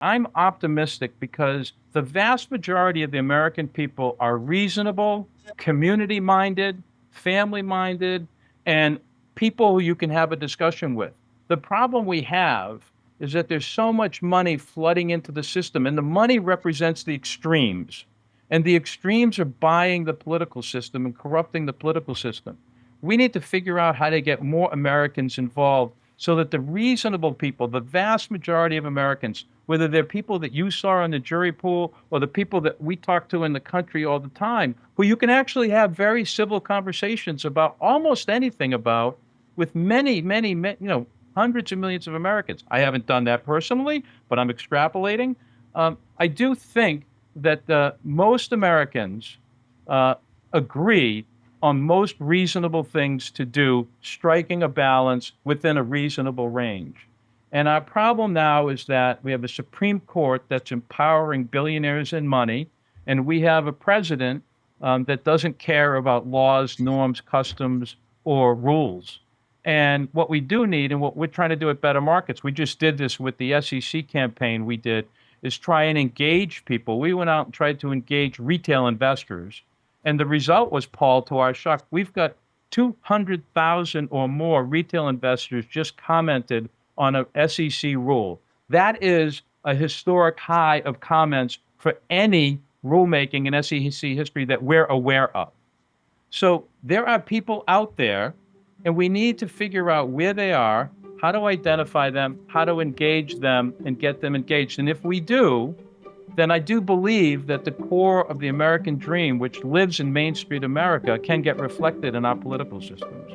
I'm optimistic because the vast majority of the American people are reasonable, community minded, family minded, and people who you can have a discussion with. The problem we have is that there's so much money flooding into the system, and the money represents the extremes. And the extremes are buying the political system and corrupting the political system. We need to figure out how to get more Americans involved so that the reasonable people, the vast majority of Americans, whether they're people that you saw in the jury pool or the people that we talk to in the country all the time, who you can actually have very civil conversations about almost anything about with many, hundreds of millions of Americans. I haven't done that personally, but I'm extrapolating. I do think that most Americans uh, agree on most reasonable things to do, striking a balance within a reasonable range. And our problem now is that we have a Supreme Court that's empowering billionaires and money, and we have a president that doesn't care about laws, norms, customs, or rules. And what we do need, and what we're trying to do at Better Markets, we just did this with the SEC campaign we did, is try and engage people. We went out and tried to engage retail investors. And the result was, Paul, to our shock, we've got 200,000 or more retail investors just commented on a SEC rule. That is a historic high of comments for any rulemaking in SEC history that we're aware of. So there are people out there, and we need to figure out where they are, how to identify them, how to engage them, and get them engaged. And if we do, then I do believe that the core of the American dream, which lives in Main Street America, can get reflected in our political systems.